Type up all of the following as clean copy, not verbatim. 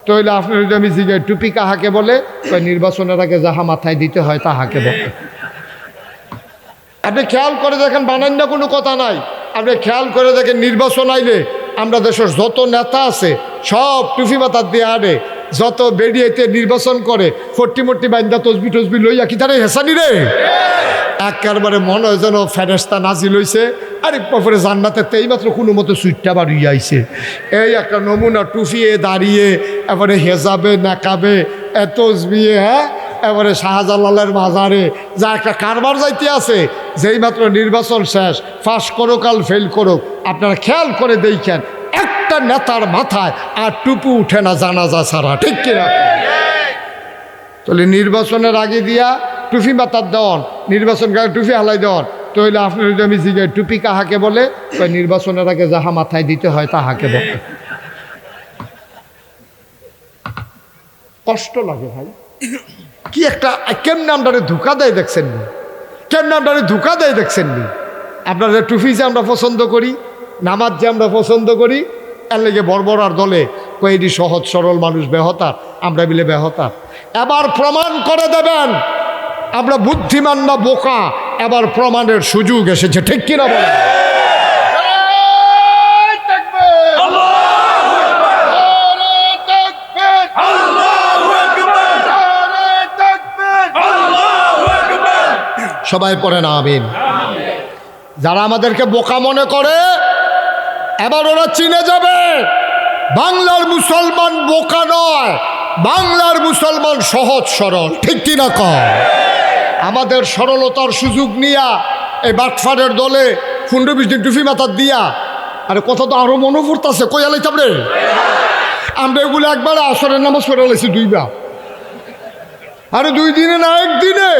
তো হইলে আপনার যদি আমি জিজ্ঞাসা টুপি কাহাকে বলে, নির্বাচনের আগে যাহা মাথায় দিতে হয় তাহাকে বলে। আপনি খেয়াল করে দেখেন, বানান না কোনো কথা নাই, আপনি খেয়াল করে দেখেন নির্বাচন আইলে আমরা দেশের যত নেতা আছে সব টুপি মাথার দিয়ে আনে, যত বেরিয়েতে নির্বাচন করে ফট্টি মট্টি বান্দা তসবি টসবি লইয়া কি তারে হেসানি রে, একেবারে মনে হয় যেন ফেরেস্তা নাজিল হইছে। আরে পরে জান্নাতের তো এইমাত্র কোনো মতো সুইটটা বাড়িয়ে আইছে। এই একটা নমুনা টুফিয়ে দাঁড়িয়ে এবারে হেজাবে নাকাবে তসবিয়ে, হ্যাঁ এবারে শাহজালালের মাজারে যা একটা কারবার যাইতে আছে, যেই মাত্র নির্বাচন শেষ, পাস করুক আর ফেল করুক, আপনারা খেয়াল করে দেখেন একটা নেতার মাথায় আর টুপু উঠে না জানাজা ছাড়া, ঠিক কিনা? তাহলে নির্বাচনের আগে দিয়া টুপি মাথার দেওয়ান, নির্বাচন টুপি হালাই দেওয়ান। তো হইলে আপনার যদি আমি জিজ্ঞাসা টুপি কাহাকে বলে, নির্বাচনের আগে যাহা মাথায় দিতে হয় তাহাকে বলে। কষ্ট লাগে ভাই, কি একটা কেমনে আপনারা ধোকা দেয় দেখছেন নি, কেমনে আপনারা ধোকা দেয় দেখছেন নি। আপনাদের টুপি যে আমরা পছন্দ করি, নামাজ যে আমরা পছন্দ করি, এর লেগে বর্বরার দলে কয়েকটি সহজ সরল মানুষ বেহতার, আমরা মিলে বেহতার। এবার প্রমাণ করে দেবেন আমরা বুদ্ধিমান না বোকা, এবার প্রমাণের সুযোগ এসেছে, ঠিক কিনা বলেন? সবাই পড়েন আমিন। যারা আমাদেরকে বোকা মনে করে এবার ওরা চিনে যাবে বাংলার মুসলমান বোকা নয়, বাংলার মুসলমান সহজ সরল, ঠিক কিনা কয়? আমাদের সরলতার সুযোগ নিয়া এই বাটফারের দলে 15-20 দিন টুপি মাথার দিয়া, আরে কথা তো আরো মনে পড়তেছে, কই আলাইতাম রে আমরা এগুলো একবার আসরের নামাজ পড়ে আলাইছি 2 বার, আরে 2 দিনে না একদিনে,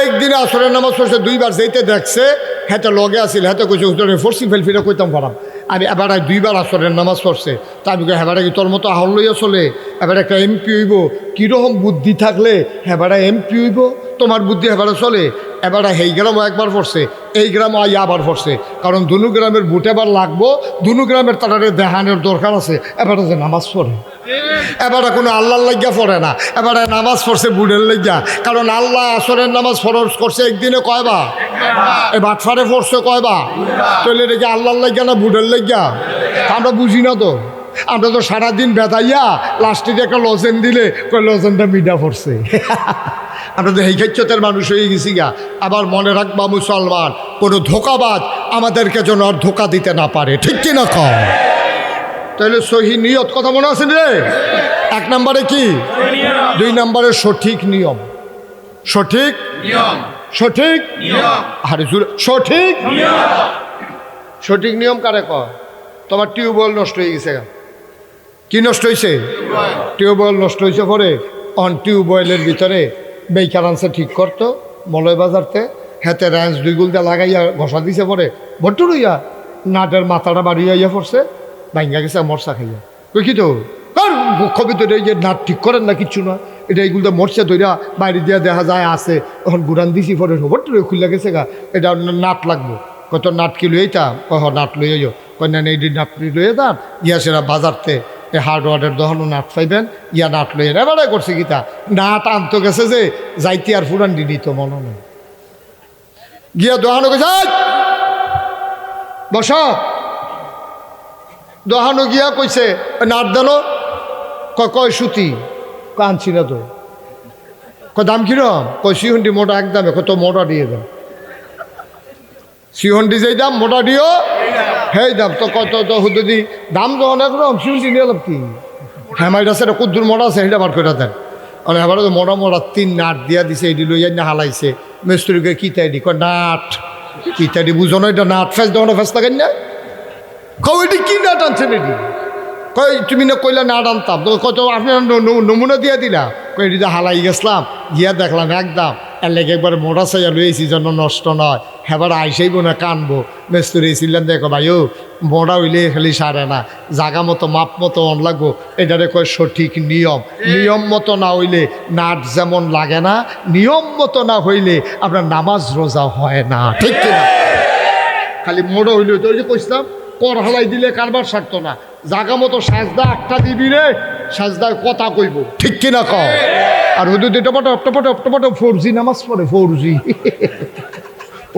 একদিনে আসরের নামাজ পড়ছে 2 বার। যেতে দেখছে হেঁটে লগে আসিল, হেঁটে কইছে ফরসি ফেলফিরে কইতাম পারাম আমি, এবার 2 বার আসরের নামাজ পড়ছে। তা আমি হেবারা কি তোর মতো আহল লইয়া চলে, এবার একটা এমপি হইব, কীরকম বুদ্ধি থাকলে হেবারা এমপি হইব, তোমার বুদ্ধি হেবারা চলে। এবার এই গ্রামও একবার পড়ছে, এই গ্রামও আবার পড়ছে, কারণ দুনু গ্রামের বুট এবার লাগবো, দুনু গ্রামের তারারে দেহানের দরকার আছে। এবার যে নামাজ পড়ে, এবারে কোনো আল্লাহর লাগিয়া পড়ে না, এবারে নামাজ পড়ছে বুড়ের লাগিয়া, কারণ আল্লাহ আসরের নামাজ ফরজ করছে একদিনে কয়বা, এই বাটফারে পড়ছে কয়বা, তাহলে রেখে আল্লাহর লাগিয়া না বুড়ের লাগিয়া? আমরা বুঝি না তো, আমরা তো সারাদিন বেদাইয়া লাস্টে একটা লজেন দিলে কয় লজেনটা মিডা পড়ছে। আমরা তো এই ক্ষেত্রের মানুষ হয়ে গেছি গা। আবার মনে রাখবা মুসলমান, কোনো ধোকাবাজ আমাদেরকে যেন আর ধোকা দিতে না পারে, ঠিক কিনা কয়? তাহলে সহি নিয়ত কথা মনে আছে রে? 1 নম্বরে কি, 2 নম্বরে সঠিক নিয়ম, সঠিক নিয়ম, সঠিক নিয়ম, আরে সঠিক নিয়ম। সঠিক নিয়ম কারে কয়? তোমার টিউবওয়েল নষ্ট হয়ে গেছে, কি নষ্ট হয়েছে? টিউবওয়েল নষ্ট হয়েছে, পরে অন টিউবওয়েলের ভিতরে বেকার আনছে ঠিক করতো মলয় বাজারতে, হেতে র্যাঞ্চ 2 গুলটা লাগাইয়া ঘষা দিছে, পরে ভট্টু রইয়া নাটের মাথাটা বাড়িয়ে ইয়া পড়ছে, ভাঙ্গা গেছে মরচা খাইয়া। কই কি তো কবি তো এই যে নাট ঠিক করেন না কিচ্ছু না, এটা এইগুলো মরচা ধইরা বাইরে দিয়া দেখা যায় আছে, এখন গুড়ান দিছি, পরে ভট্টু খুললা গেছে গা, এটা নাট লাগবো। কত নাট কি লইতাম, কহ নাট লইয়া যাও, কন্যা এই নাট লইয়ে দাম ইয়া, সেরা বাজারতে এই হার্ডওয়ার্ডের দহনও নাট পাইবেন, ইয়া নাট লইয়া এবারে করছে গীতা, নাট আনতো গেছে যে যাইতে আর ফুরান দিদি তো মনে নেই, গিয়া দোহানো গেছে বস, দোহানো গিয়া কইছে নাট দেন, কয় সুতি, আনছি না তো, দাম কিরম, কয় সিহন্ডি মোটা একদমে, কত মোটা দিয়ে দাম, সিহন্ডি যেই দাম মোটা দিও সেই দাম, তো কত তো যদি দাম তো অনেক রকম, সিহন্ডি নিয়ে লাভ কি, হ্যামাইট আছে কুদ্দুর মোটা আছে সেইটা বার করে দেন, মানে এবার তো মোটা মোটা 3 নাট দিয়া দিছে, এটি লইয়া না হালাইছে মিস্ত্রিকে, কিতাইডি কয় নাট, কিতাইডি বুঝো না, এটা নাট ফেস দেওয়া ফেস থাকেন না, কইটি কি নাট আনছেন এটি, কই তুমি না কইলা নাট আনতাম, তো কত আপনার নমুনা দিয়া দিলা, কই এটি হালাই গেছিলাম, গিয়া দেখলাম একদম, এর লেগে একবার মোটা চাইয়া লইয়েছি যেন নষ্ট নয়, হেবার আইসাইব না কানবো, মেস্তুরি ছিলেন, দেখো ভাইও মোটা হইলে খালি সারে না, জাগা মতো মাপ মতো অন লাগবো, এটারে কয় সঠিক নিয়ম, নিয়ম মতো না হইলে নাট যেমন লাগে না, নিয়ম মতো না হইলে আপনার নামাজ রোজা হয় না, ঠিক কিনা? খালি মোটা হইলে তো ওই যে কইছিলাম কর হালাই দিলে কারবার সারতো না, জাগা মতো সাজদা একটা দিবি রে, সাজদায় কথা কইব, ঠিক কিনা কও? আর ওদের টপটো 4G নামাজ পড়ে, 4G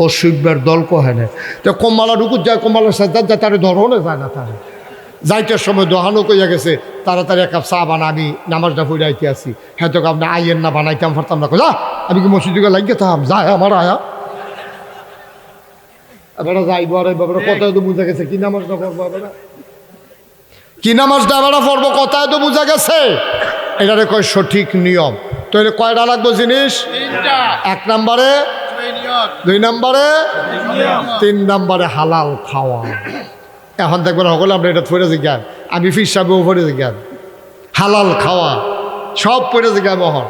ও শিববার দল কহে না। তো কম্মালা ঢুকুত যায়, কম্মালার সাজদার যায়, তারে ধরনে যায় না। তারে যাইতের সময় দোহানো কইয়া গেছে, তাড়াতাড়ি এক কাপ চা বানা, আমি নামাজটা পড়াইতে আসি। হ্যাঁ তোকে আপনি আইয়েন না, বানাইতাম পারতাম না। যা, আমি কি মসজিদে লাগিয়ে থাম, যায় আমার আয়া এবার যাইব। আর বাবার কথায় তো বুঝা গেছে কি নামাজটা পড়বো, এবার কি নামাজটা এবার পড়বো, কথায় তো বুঝা গেছে। এটারে কয় সঠিক নিয়ম। তো এটা কয়টা লাগবো জিনিস? 1 নম্বরে, 2 নম্বরে, 3 নম্বরে হালাল খাওয়া। এখন দেখবেন সকলে আমরা এটা পড়ে জিজ্ঞান, আমি ফির সাহেবও পড়ে জিজ্ঞান হালাল খাওয়া, সব পড়ে জিজ্ঞান। মহন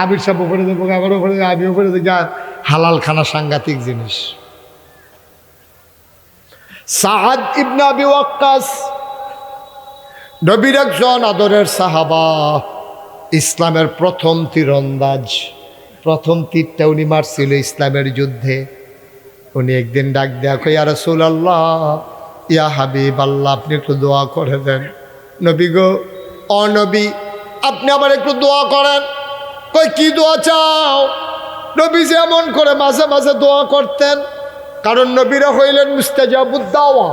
আমির সাহেবও পড়ে দেবো, আমারও পড়ে, আমিও পড়ে জিজ্ঞান। হালাল খানা সাংঘাতিক জিনিস। সাআদ ইবনে আবি ওয়াক্কাস নবীর একজন আদরের সাহাবা, ইসলামের প্রথম তীরন্দাজ। প্রথম তীরটা উনি মারছিল ইসলামের যুদ্ধে। উনি একদিন ডাক দেয়া কই, ইয়া রাসূলুল্লাহ, ইয়া হাবিব আল্লাহ, আপনি একটু দোয়া করে দেন। নবী গো, ও নবী, আপনি আবার একটু দোয়া করেন। কই কি দোয়া চাও? নবী যেমন করে মাঝে মাঝে দোয়া করতেন, কারণ নবীরা হইলেন মুস্তাজাবুদ দাওয়া,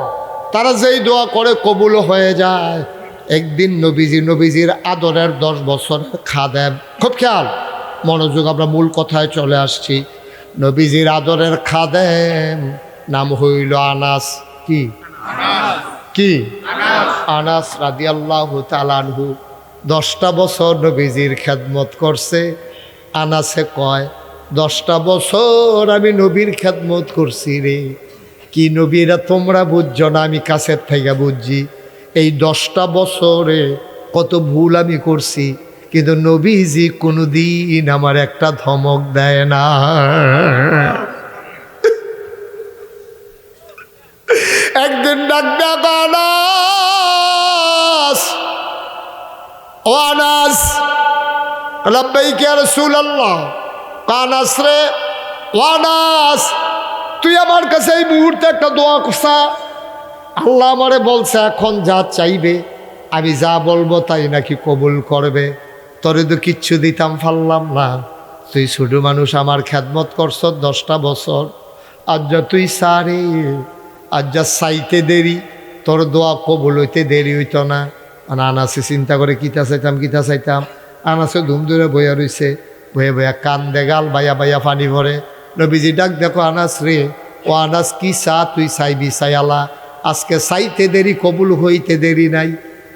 তারা যেই দোয়া করে কবুল হয়ে যায়। একদিন নবীজির আদরের 10 বছরের খাদেম, খুব খেয়াল মনোযোগ, আমরা মূল কথায় চলে আসছি। নবীজির আদরের খাদেম নাম হইল আনাস। কি কি? আনাস রাদিয়াল্লাহু তাআলা আনহু 10টা বছর নবীজির খেদমত করছে। আনাসে কয়, 10টা বছর আমি নবীর খেদমত করছি রে। কি নবীরা তোমরা বুঝছো না, আমি কাছের থেকে বুঝছি। এই 10টা বছরে কত ভুল আমি করছি, কিন্তু নবীজি কোনোদিন আমার একটা ধমক দেয় না। একদিন ডাক ডাক, আনাস, ও আনাস, লাব্বাইক ইয়া রাসূলুল্লাহ। আনাস রে, ও আনাস, তুই আমার কাছে এই মুহূর্তে একটা দোয়া করছা। আল্লাহ আমারে বলছে এখন যা চাইবে, আমি যা বলবো তাই নাকি কবুল করবে। তোরে তো কিচ্ছু দিতাম পারলাম না, তুই ছোট মানুষ, আমার খেদমত করছ 10টা বছর। আজ যা তুই সারে, আজ যা চাইতে দেরি, তোর দোয়া কবুল হইতে দেরি হইতো না। আনাসে চিন্তা করে কিতা চাইতাম। আনাসে ধুম ধরে বইয়া রইছে, বইয়া কান্দে, গাল বাইয়া বাইয়া পানি ভরে। নবীজি ডাক, দেখো আনাস রে, ও আনাস কি চা তুই চাইবি চাইয়ালা, আজকে চাইতে দেরি, কবুল হইতে দেরি নাই।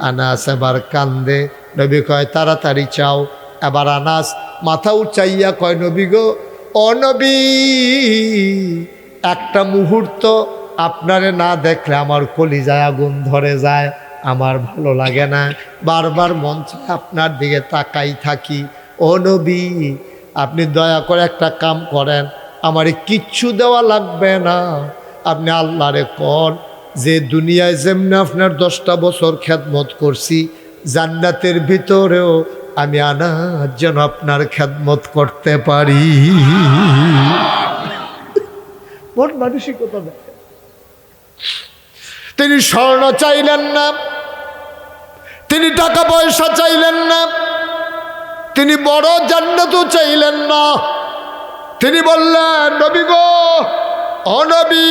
আনাস এবার কান্দে। নবী কয় তাড়াতাড়ি চাও। এবার আনাস মাথা উঠাইয়া কয়, নবী গো, ও নবী, একটা মুহূর্ত আপনারে না দেখলে আমার কলিজায় আগুন ধরে যায়, আমার ভালো লাগে না, বারবার মন চায় আপনার দিকে তাকাই থাকি। ও নবী, আপনি দয়া করে একটা কাম করেন, আমারে কিচ্ছু দেওয়া লাগবে না, আপনি আল্লাহরে কর যে দুনিয়ায় যেমনি আপনার 10টা বছর খেদমত করছি, জান্নাতের ভিতরেও আমি আনাস যেন আপনার খেদমত করতে পারি। মন মানসিকতা দেখেন। তিনি স্বর্ণ চাইলেন না, তিনি টাকা পয়সা চাইলেন না, তিনি বড় জান্নাতও চাইলেন না। তিনি বললেন, নবী গো, ও নবী,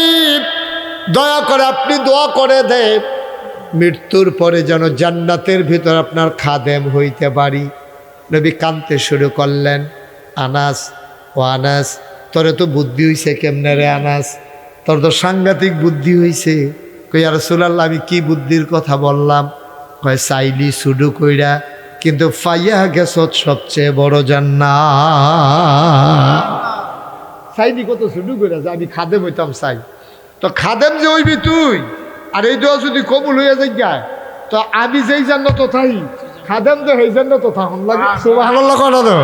দয়া করে আপনি দোয়া করে দেন, মৃত্যুর পরে যেন জান্নাতের ভিতর আপনার খাদেম হইতে পারি। নবী কাঁদতে শুরু করলেন। আনাস, ও আনাস, তোরে তো বুদ্ধি হইছে কেমনে রে আনাস, তোর তো সাংঘাতিক বুদ্ধি হইছে। কই, ইয়া রাসূলুল্লাহ, আমি কি বুদ্ধির কথা বললাম? কয়, চাইলি শুরু কইরা, কিন্তু পাইয়া গেছ সবচেয়ে বড় জান্নাত। চাইলি কত শুরু কইরা যে আমি খাদেম হইতাম চাই, তো খাদেম যে হইবি তুই, আর এই দোয়া যদি কবুল হইয়া যায়, তো আমি যেই জান্নাত থাই, খাদেম তো সেই জান্নাত থাকুন লাগে। সুবহানাল্লাহ কথা তো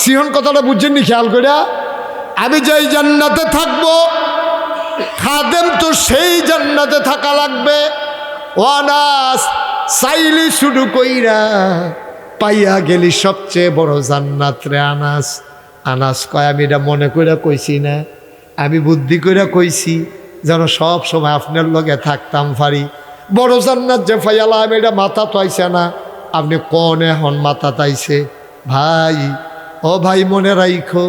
সিহন কথাটা বুঝছেন নি? খেয়াল কইরা, আমি যেই জান্নাতে থাকবো, খাদেম তো সেই জান্নাতে থাকা লাগবে। ও আনাস, চাইলি শুরু কইরা, পাইয়া গেলি সবচেয়ে বড় জান্নাত রে আনাস। আনাস কয়, আমি এটা মনে কইরা কইছি না, আমি বুদ্ধি কইরা কইছি যেন সব সময় আপনার লগে থাকতাম পারি। বড় জান্নাত যে ফাইয়ালাম এটা মাথা তো আইছে না, আপনি কোন এখন মাথা তাইছে? ভাই, ও ভাই মনে রাইখো,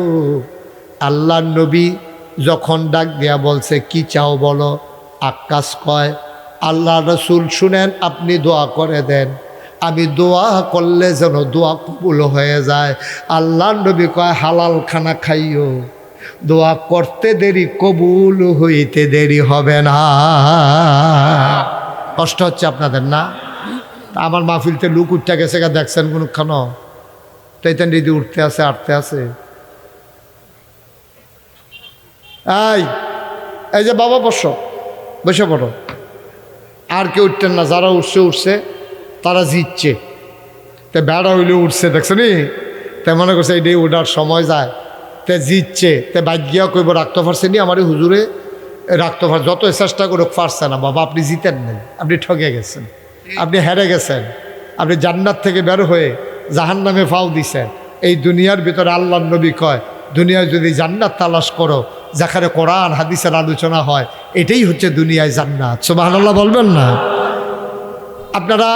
আল্লাহ নবী যখন ডাক দিয়া বলছে কি চাও বলো, আকাশ কয় আল্লাহ রসুল শুনেন আপনি দোয়া করে দেন, আমি দোয়া করলে যেন দোয়া কবুল হয়ে যায়। আল্লাহ নবী কয় হালাল খানা খাইও, দোয়া করতে দেরি কবুল হইতে দেরি হবে না। কষ্ট হচ্ছে আপনাদের না? আমার মাহফিলতে লুক উঠতে গেছে গা, দেখছেন কোনখান তাইতেন দিদি উঠতে আছে আটতে আছে। এই যে বাবা বসে পড়ো। আর কেউ উঠতেন না, যারা উঠছে তারা জিতছে। তে বেড়া হইলেও উঠছে, দেখছো নি? তে মনে করছে এটাই ওঠার সময় যায়, তে জিতছে। তে বাইক গিয়া কইব রাখতে পারছে নি আমার হুজুরে, রাখতে পার যত চেষ্টা করুক পারছে না। বাবা আপনি জিতেন নাই, আপনি ঠকে গেছেন, আপনি হেরে গেছেন, আপনি জান্নাত থেকে বের হয়ে জাহান্নামে ফাও দিছেন। এই দুনিয়ার ভিতরে আল্লাহ নবী কয় দুনিয়ায় যদি জান্নাত তালাশ করো, যেখানে কোরআন হাদিসের আলোচনা হয়, এটাই হচ্ছে দুনিয়ায় জান্নাত। সুবহানাল্লাহ বলবেন না? আপনারা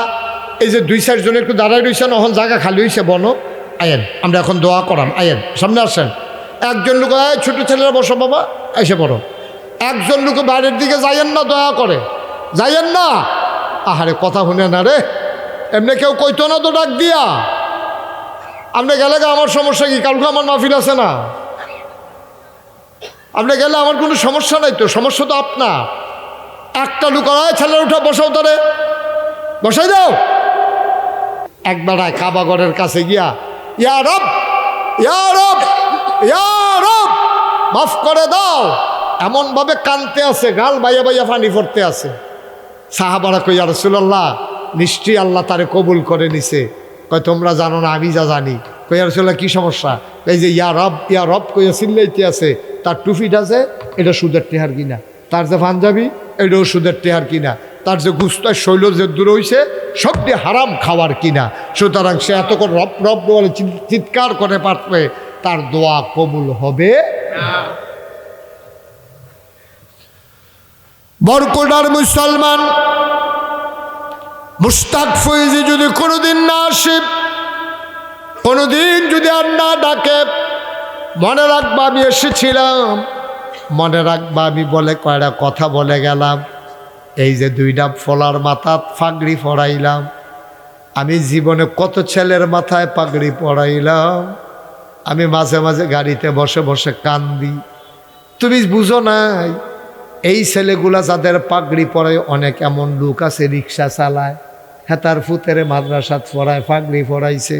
এই যে 2-4 জন একটু দাঁড়ায় রয়েছেন, এখন জায়গা খালি হয়েছে, বনো আয়েন আমরা এখন দোয়া করাম, আয়েন সামনে আসেন। একজন লোক ছোট ছেলেরা বসো বাবা, এসে পড়ো। একজন লোক বাইরের দিকে যাইয়েন না, দয়া করে যাইয়েন না। আহারে কথা শুনে না রে, এমনি কেউ কইতো না তো ডাক দিয়া। আপনি গেলে আমার সমস্যা কি? কালকে আমার মাহফিল আছে না, আপনি গেলে আমার কোনো সমস্যা নাই তো, সমস্যা তো আপনার। একটা লোক ছেলের উঠা বসাও, তারে বসাই দাও। একবার কাবাগরের কাছে গিয়া ইয়া রব ইয়া রব ইয়া রব মাফ করে দাও, এমনভাবে কানতে আছে, গাল বাইয়া বাইয়া পানি পড়তে আছে। সাহাবারা কই ইয়া রাসূলুল্লাহ, নিশ্চয়ই আল্লাহ তারে কবুল করে নিছে। কয় তোমরা জানো না, আমি যা জানি। কই ইয়া রাসূলুল্লাহ কি সমস্যা? এই যে ইয়া রব কইয়া চিল্লাইতে আছে, তার টুপিটা যে এটা সুদের টেহার কিনা, তার যে পাঞ্জাবি এটাও সুদের টেহার কিনা, তার যে গুস্তার শৈল যে দূর হইছে সবটি হারাম খাওয়ার কিনা। সুতরাং সে এত করে রব রব বলে চিৎকার করে পারবে, তার দোয়া কবুল হবে না। বরকুনার মুসলমান মুশতাক ফয়েজি যদি কোনোদিন না আসে, কোনোদিন যদি আর না ডাকে, মনে রাখবা আমি এসেছিলাম, মনে রাখবা আমি বলে কয়টা কথা বলে গেলাম। এই যে 2টা ফলার মাথাত পাগড়ি পরাইলাম, আমি জীবনে কত ছেলের মাথায় পাগড়ি পরাইলাম। আমি মাঝে মাঝে গাড়িতে বসে বসে কান্দি। তুমি বুঝো নাই, এই ছেলেগুলা যাদের পাগড়ি পরায়, অনেক এমন লোক আছে রিক্সা চালায়, হেতার ফুতেরে মাদ্রাসাত পড়ায়, পাগড়ি পরাইছে।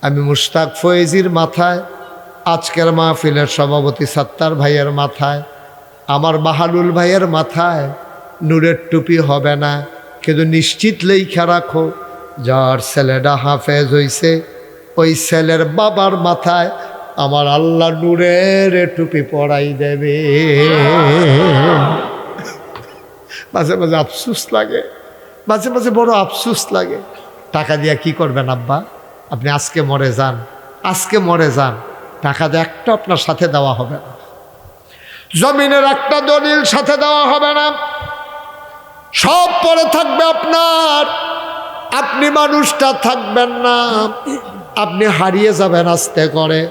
আমি মুশতাক ফয়েজির মাথায়, আজকের মাহফিলের সভাপতি সাত্তার ভাইয়ের মাথায়, আমার বাহালুল ভাইয়ের মাথায় নূরের টুপি হবে না, কিন্তু নিশ্চিত লেখা রাখো, যার ছেলেটা হাফেজ হইছে ওই ছেলের বাবার মাথায় আমার আল্লাহ নূরের টুপি পরাই দেবে। মাঝে মাঝে আফসুস লাগে, মাঝে মাঝে বড় আফসুস লাগে। টাকা দিয়ে কি করবেন আব্বা? আপনি আজকে মরে যান, আজকে মরে যান, টাকা দিয়ে একটা আপনার সাথে দেওয়া হবে না, জমিনের একটা দলিল সাথে দেওয়া হবে না, সব পরে থাকবে আপনার। আপনি মানুষটা থাকবেন না, আপনি হারিয়ে যাবেন আস্তে করে।